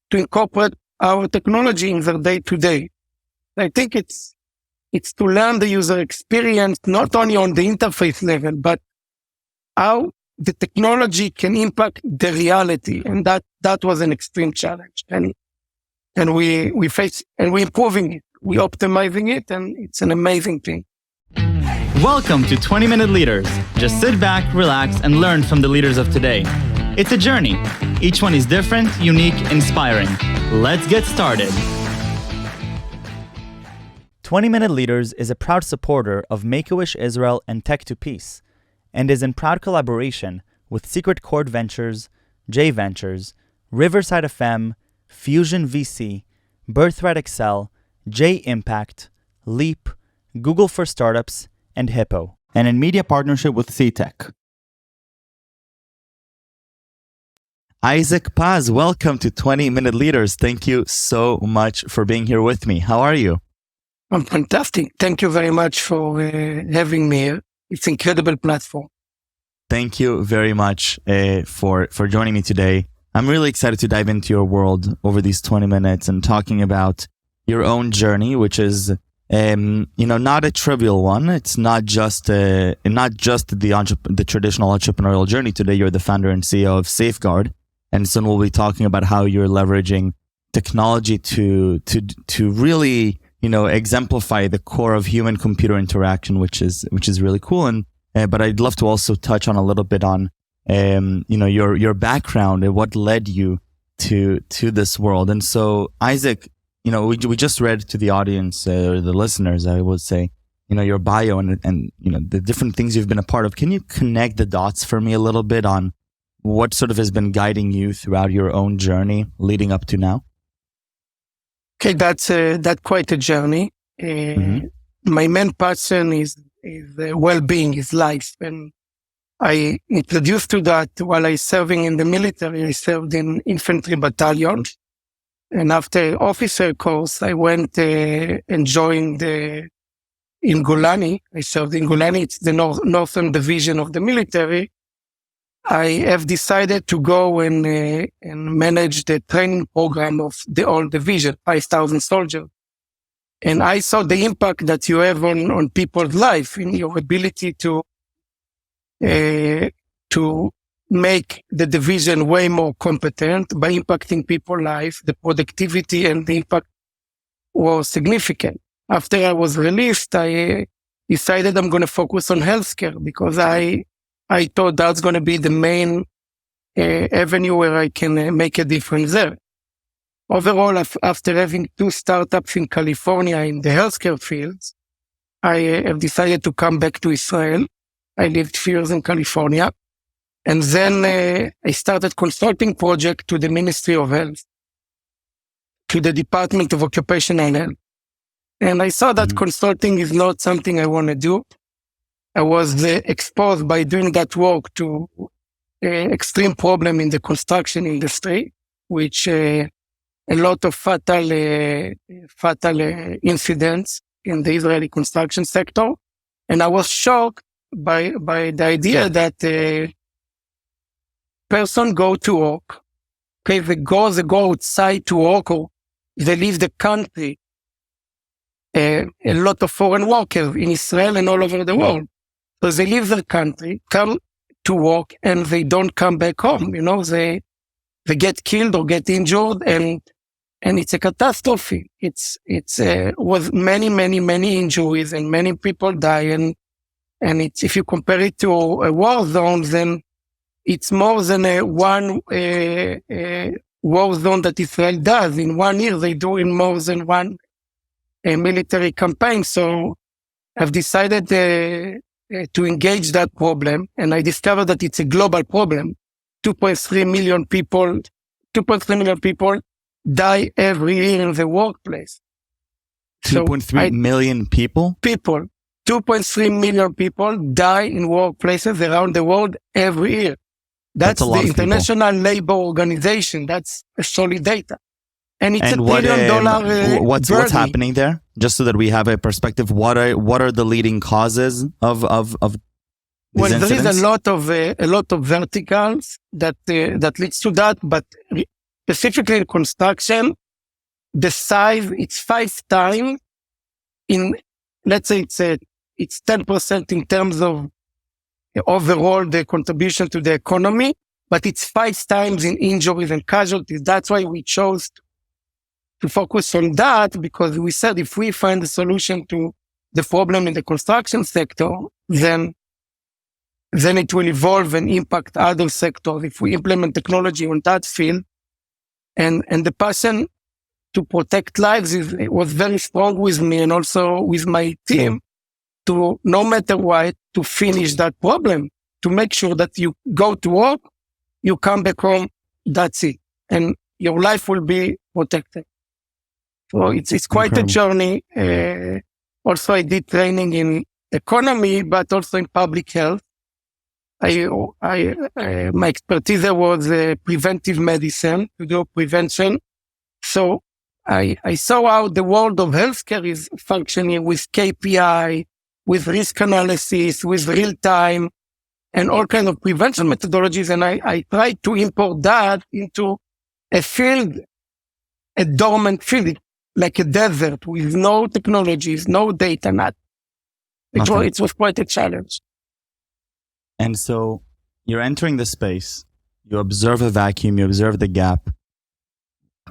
to incorporate our technology in their day-to-day. I think it's to learn the user experience, not only on the interface level, but how the technology can impact the reality. And that was an extreme challenge. And we face, and we're improving it. We're optimizing it, and it's an amazing thing. Welcome to 20-Minute Leaders. Just sit back, relax, and learn from the leaders of today. It's a journey. Each one is different, unique, inspiring. Let's get started. 20-Minute Leaders is a proud supporter of Make-A-Wish Israel and Tech to Peace, and is in proud collaboration with Secret Chord Ventures, J Ventures, Riverside FM, Fusion VC, Birthright Excel, J Impact, Leap, Google for Startups, and Hippo, and in media partnership with CTech. Izhak Paz, welcome to 20-Minute Leaders. Thank you so much for being here with me. How are you? I'm fantastic. Thank you very much for having me here. It's an incredible platform. Thank you very much for joining me today. I'm really excited to dive into your world over these 20 minutes and talking about your own journey, which is not a trivial one. It's not just the traditional entrepreneurial journey. Today, you're the founder and CEO of SafeGuard, and soon we'll be talking about how you're leveraging technology to really exemplify the core of human-computer interaction, which is really cool. And but I'd love to also touch on a little bit on your background and what led you to this world. And so, Izhak, we just read to the audience or the listeners, I would say, your bio and the different things you've been a part of. Can you connect the dots for me a little bit on what sort of has been guiding you throughout your own journey leading up to now? Okay, that's quite a journey. My main passion is well-being, is life. And I introduced to that while I serving in the military. I served in infantry battalion. And after officer course, I went and joined in Golani. I served in Golani. It's the northern division of the military. I have decided to go and manage the training program of the whole division, 5,000 soldiers. And I saw the impact that you have on people's life in your ability to make the division way more competent by impacting people's life. The productivity and the impact was significant. After I was released, I decided I'm going to focus on healthcare because I thought that's going to be the main avenue where I can make a difference there. Overall, after having 2 startups in California in the healthcare fields, I have decided to come back to Israel. I lived 2 years in California. And then I started consulting project to the Ministry of Health, to the Department of Occupational Health. And I saw that consulting is not something I want to do. I was exposed by doing that work to extreme problem in the construction industry, which a lot of fatal incidents in the Israeli construction sector. And I was shocked by the idea that person go to work, okay, they go outside to work, or they leave the country. A lot of foreign workers in Israel and all over the world. So they leave their country, come to work, and they don't come back home. They get killed or get injured, and it's a catastrophe. It's was many injuries, and many people die. And if you compare it to a war zone, then it's more than one war zone that Israel does. In 1 year, they do in more than one military campaign. So I've decided to engage that problem, and I discovered that it's a global problem. 2.3 million people die every year in the workplace. 2.3 million people? 2.3 million people die in workplaces around the world every year. That's the International Labor Organization. That's solid data. And it's $1 billion. What's happening there? Just so that we have a perspective, what are the leading causes of these incidents? There is a lot of verticals that leads to that, but specifically in construction, the size, it's 5 times in, let's say it's 10% in terms of overall the contribution to the economy, but it's 5 times in injuries and casualties. That's why we chose to focus on that, because we said if we find a solution to the problem in the construction sector, then it will evolve and impact other sectors if we implement technology on that field. And the passion to protect lives was very strong with me and also with my team, to no matter what, to finish that problem, to make sure that you go to work, you come back home, that's it. And your life will be protected. So it's quite a journey. Also, I did training in economy, but also in public health. My expertise there was preventive medicine, to do prevention. So I saw how the world of healthcare is functioning with KPI, with risk analysis, with real time, and all kinds of prevention methodologies. And I tried to import that into a field, a dormant field, like a desert with no technologies, no data, not. It was quite a challenge. And so you're entering the space, you observe a vacuum, you observe the gap.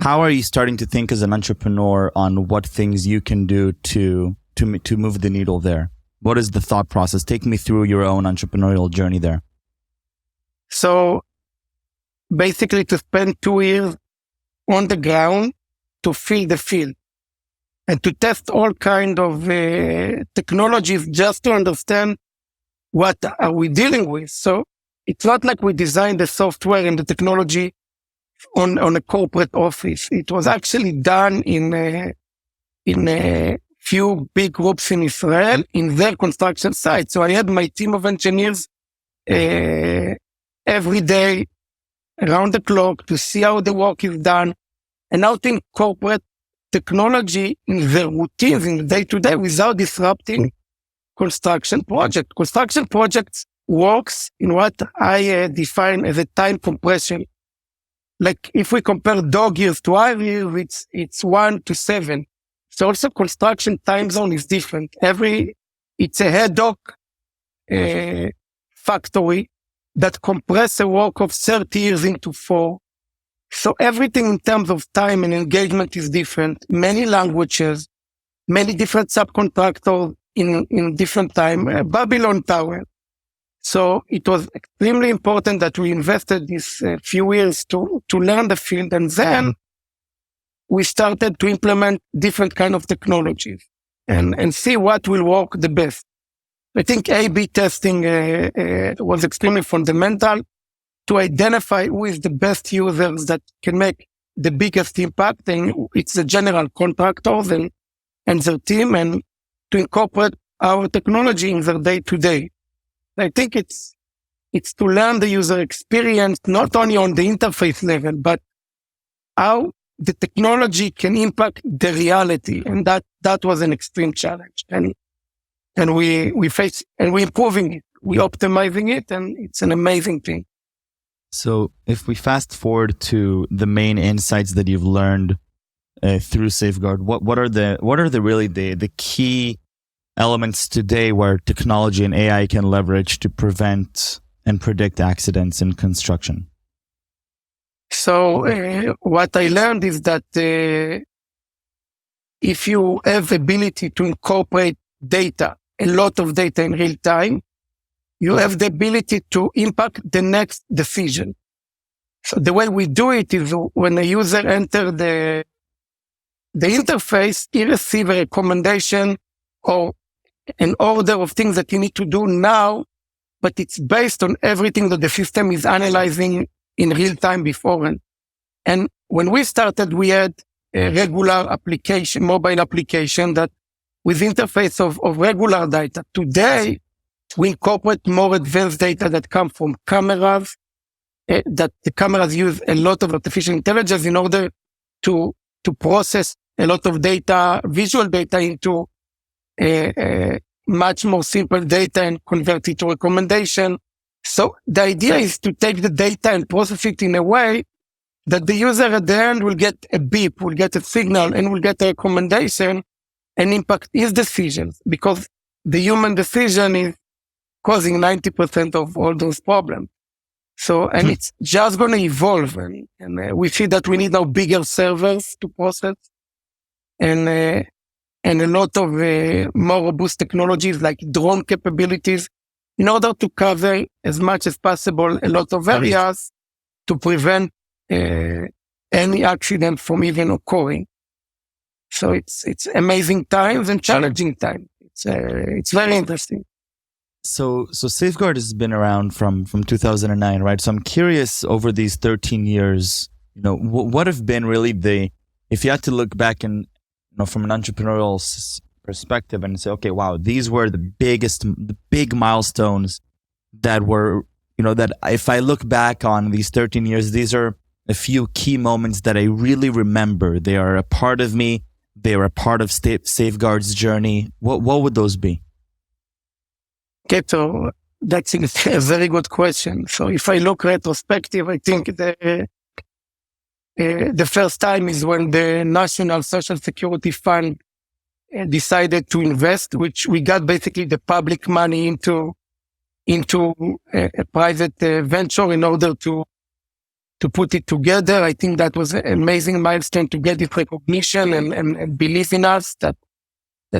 How are you starting to think as an entrepreneur on what things you can do to move the needle there? What is the thought process? Take me through your own entrepreneurial journey there. So basically to spend 2 years on the ground to feel the field and to test all kind of technologies just to understand what are we dealing with. So it's not like we designed the software and the technology on a corporate office. It was actually done in a few big groups in Israel in their construction site. So I had my team of engineers every day around the clock to see how the work is done and how to incorporate technology in their routines in the day-to-day without disrupting construction project. Construction projects works in what I define as a time compression. Like if we compare dog years to our years, it's 1 to 7. So also construction time zone is different. It's a head hoc factory that compress a work of 30 years into 4. So everything in terms of time and engagement is different. Many languages, many different subcontractors in different time. Babylon Tower. So it was extremely important that we invested these few years to learn the field, and then we started to implement different kind of technologies and see what will work the best. I think A/B testing was extremely fundamental to identify who is the best users that can make the biggest impact, and it's the general contractors and their team, and to incorporate our technology in their day-to-day. I think it's to learn the user experience, not only on the interface level, but how the technology can impact the reality. And that was an extreme challenge. And we face, and we're improving it, we're optimizing it, and it's an amazing thing. So if we fast forward to the main insights that you've learned through SafeGuard, what are the key elements today where technology and AI can leverage to prevent and predict accidents in construction? So what I learned is that if you have ability to incorporate data, a lot of data in real time, you have the ability to impact the next decision. So the way we do it is when a user enters the interface, he receives a recommendation or an order of things that you need to do now, but it's based on everything that the system is analyzing in real time beforehand. And when we started, we had a regular application, mobile application that with interface of regular data. Today, we incorporate more advanced data that come from cameras, that the cameras use a lot of artificial intelligence in order to process a lot of data, visual data into much more simple data and convert it to recommendation. So the idea is to take the data and process it in a way that the user at the end will get a beep, will get a signal, and will get a recommendation and impact his decisions, because the human decision is causing 90% of all those problems. So, and it's just going to evolve. And we see that we need now bigger servers to process and a lot of more robust technologies like drone capabilities in order to cover as much as possible a lot of areas to prevent any accident from even occurring. So it's amazing times and challenging times. It's very interesting. So SafeGuard has been around from 2009, right? So I'm curious, over these 13 years, what have been really if you had to look back and, from an entrepreneurial perspective and say, okay, wow, these were the big milestones that were, that if I look back on these 13 years, these are a few key moments that I really remember. They are a part of me. They are a part of SafeGuard's journey. What would those be? Okay, so that's a very good question. So if I look retrospective, I think the first time is when the National Social Security Fund decided to invest, which we got basically the public money into a private venture in order to put it together. I think that was an amazing milestone to get this recognition and believe in us that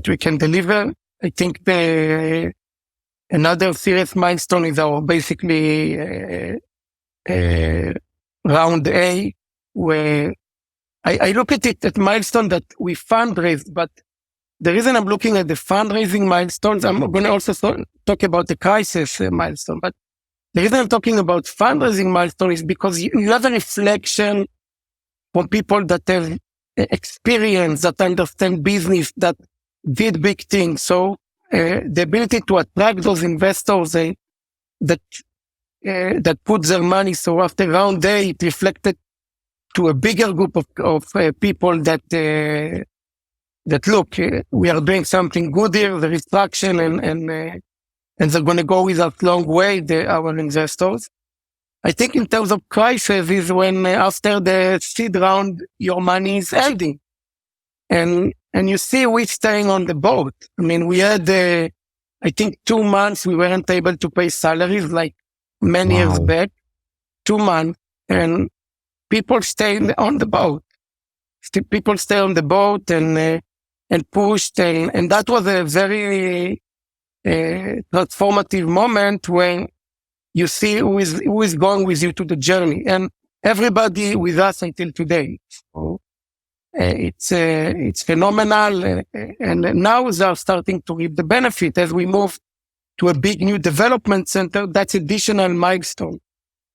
we can deliver. I think another serious milestone is our basically round A, where I look at it at milestone that we fundraised, but the reason I'm looking at the fundraising milestones, I'm going to also talk about the crisis milestone, but the reason I'm talking about fundraising milestone is because you have a reflection from people that have experience, that understand business, that did big things. So the ability to attract those investors that put their money. So after round A, it reflected to a bigger group of people that look, we are doing something good here. There is traction, and they're going to go with us long way. Our investors. I think in terms of crisis is when after the seed round, your money is ending, and you see we staying on the boat. I mean, we had I think 2 months we weren't able to pay salaries like many years back. 2 months, and people stayed on the boat. People stay on the boat and pushed, and that was a very transformative moment when you see who is going with you to the journey, and everybody with us until today. So it's phenomenal, and now they are starting to reap the benefit as we move to a big new development center. That's additional milestone.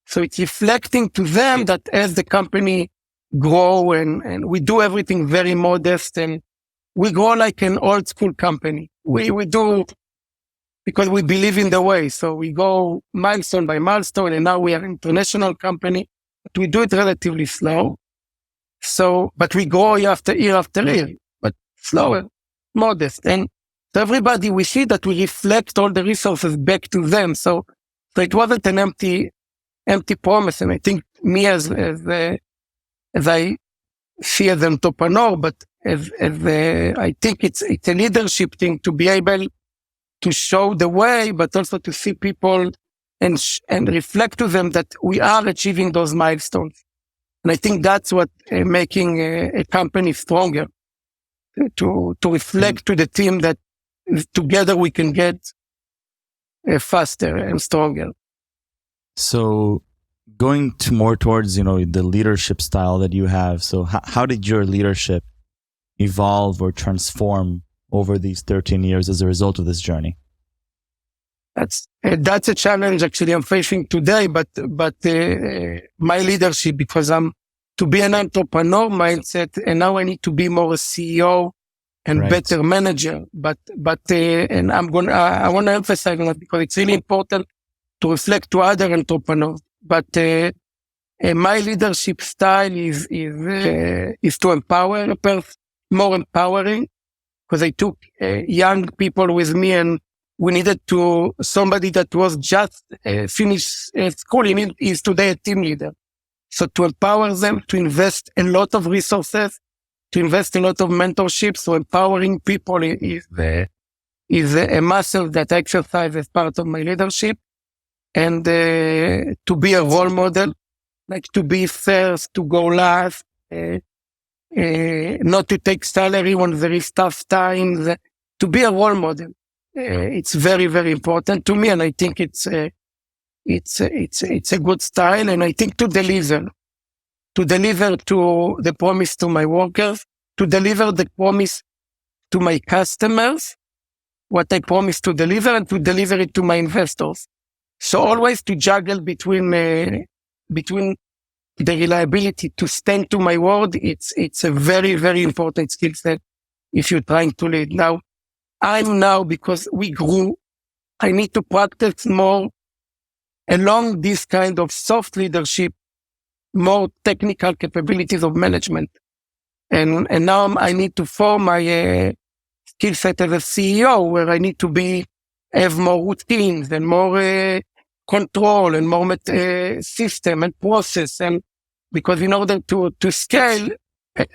So it's reflecting to them that as the company grow and we do everything very modest, and we grow like an old school company. We do because we believe in the way. So we go milestone by milestone, and now we are an international company, but we do it relatively slow. So, but we grow year after year, but slower, modest. And so everybody, we see that we reflect all the resources back to them. So it wasn't an empty promise. And I think me as I see as an entrepreneur, but I think it's a leadership thing to be able to show the way, but also to see people and reflect to them that we are achieving those milestones. And I think that's what making a company stronger, to reflect to the team that together we can get faster and stronger. So going more towards, the leadership style that you have. So how did your leadership evolve or transform over these 13 years as a result of this journey? That's a challenge actually I'm facing today, but my leadership, because I'm to be an entrepreneur mindset, and now I need to be more a CEO and better manager. But and I want to emphasize that because it's really important to reflect to other entrepreneurs. But my leadership style is to empower a person, more empowering, because I took young people with me, and we needed somebody that was just finished school is today a team leader. So to empower them, to invest a lot of resources, to invest a lot of mentorship. So empowering people is a muscle that I exercise as part of my leadership. And to be a role model, like to be first, to go last, not to take salary when there is tough times, to be a role model. It's very, very important to me. And I think it's a good style. And I think to deliver to the promise to my workers, to deliver the promise to my customers, what I promise to deliver, and to deliver it to my investors. So always to juggle between the reliability, to stand to my word. It's a very, very important skill set if you're trying to lead. Now, because we grew, I need to practice more along this kind of soft leadership, more technical capabilities of management. And now I need to form my skill set as a CEO, where I need to have more routines and more control and more system and process. And because in order to scale,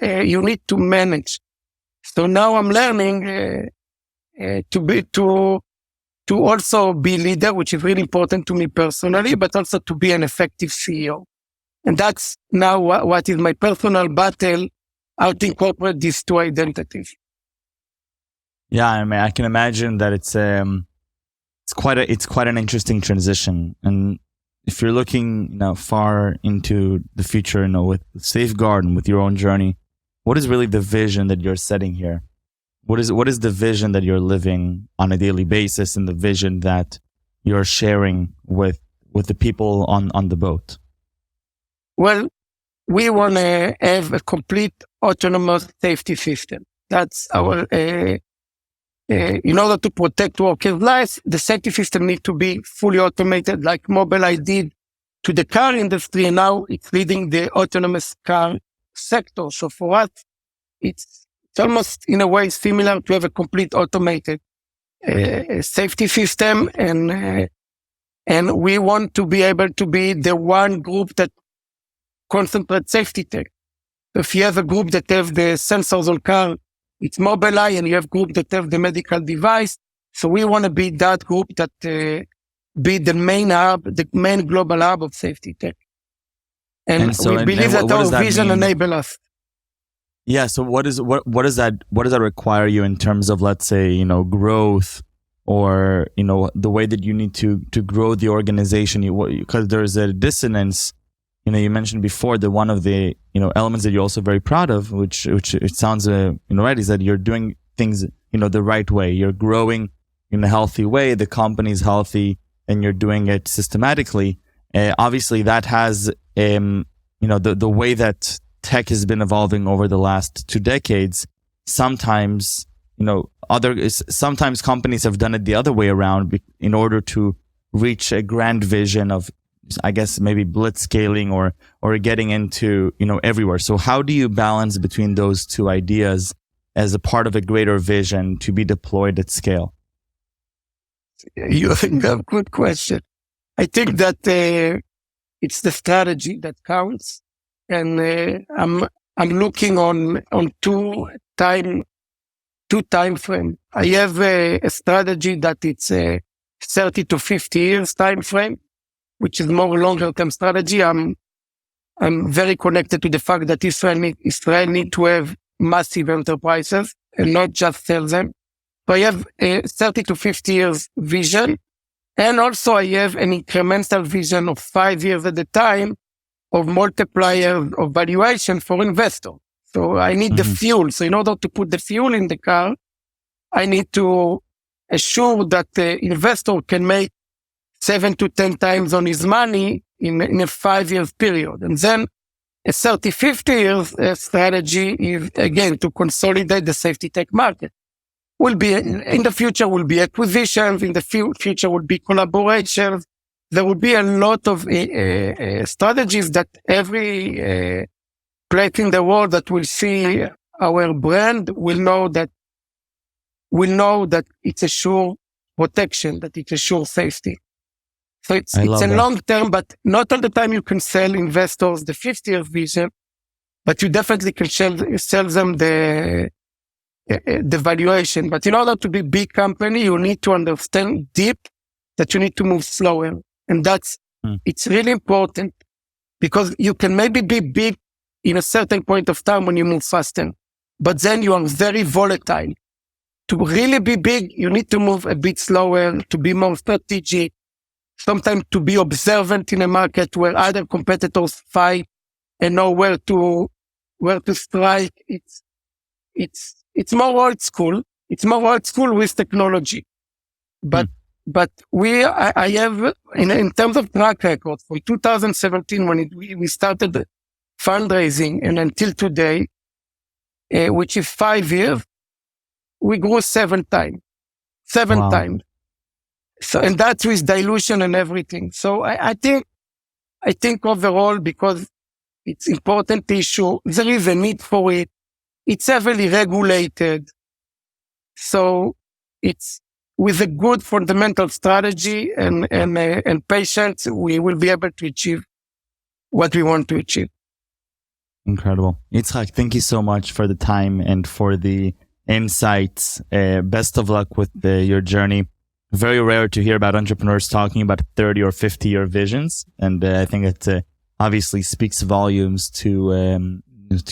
you need to manage. So now I'm learning to also be leader, which is really important to me personally, but also to be an effective CEO. And that's now what is my personal battle, how to incorporate these two identities. Yeah, I mean, I can imagine that it's quite an interesting transition. And if you're looking far into the future, with SafeGuard and with your own journey, what is really the vision that you're setting here? What is the vision that you're living on a daily basis, and the vision that you're sharing with the people on the boat? Well, we want to have a complete autonomous safety system. That's our, in order to protect workers' lives, the safety system needs to be fully automated, like Mobileye did to the car industry, and now it's leading the autonomous car sector. So for us, it's almost in a way similar to have a complete automated safety system, and we want to be able to be the one group that concentrates safety tech. If you have a group that have the sensors on car, it's Mobileye, and you have group that have the medical device. So we want to be that group that be the main hub, the main global hub of safety tech. And we believe that our vision enable us. Yeah. So what does that require you in terms of, let's say, growth, or, the way that you need to grow the organization? Because there's a dissonance. You mentioned before that one of the, elements that you're also very proud of, which it sounds, right, is that you're doing things, the right way. You're growing in a healthy way. The company's healthy, and you're doing it systematically. Obviously that has, the way that tech has been evolving over the last 2 decades. Sometimes, sometimes companies have done it the other way around in order to reach a grand vision of, I guess, maybe blitz scaling or getting into, everywhere. So how do you balance between those two ideas as a part of a greater vision to be deployed at scale? You have a good question. I think that it's the strategy that counts. And I'm looking on two time frame. I have a strategy that it's a 30 to 50 years time frame, which is more longer term strategy. I'm very connected to the fact that Israel need to have massive enterprises and not just sell them. So I have a 30 to 50 years vision. And also I have an incremental vision of 5 years at a time of multiplier of valuation for investors. So I need the fuel. So in order to put the fuel in the car, I need to assure that the investor can make 7 to 10 times on his money in a 5 years period. And then a 30, 50 years strategy is, again, to consolidate the safety tech market. In the future will be acquisitions. In the future will be collaborations. There will be a lot of strategies that every place in the world that will see our brand will know that it's a sure protection, that it's a sure safety. So it's I a love that. long term, but not all the time you can sell investors the 50-year vision, but you definitely can sell them the valuation. But in order to be big company, you need to understand deep that you need to move slower. And it's really important, because you can maybe be big in a certain point of time when you move faster, but then you are very volatile. To really be big, you need to move a bit slower, to be more strategic, sometimes to be observant in a market where other competitors fight and know where to strike. It's more old school. It's more old school with technology. But I have, in terms of track record, from 2017 when we started fundraising and until today, which is 5 years, we grew 7 times. Seven times. So, and that's with dilution and everything. So I think overall, because it's important issue, there is a need for it. It's heavily regulated. So it's with a good fundamental strategy and patience, we will be able to achieve what we want to achieve. Incredible. Izhak, thank you so much for the time and for the insights. Best of luck with your journey. Very rare to hear about entrepreneurs talking about 30 or 50-year visions. And I think it obviously speaks volumes to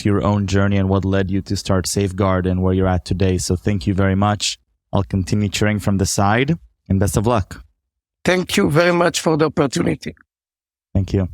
your own journey and what led you to start SafeGuard and where you're at today. So thank you very much. I'll continue cheering from the side, and best of luck. Thank you very much for the opportunity. Thank you.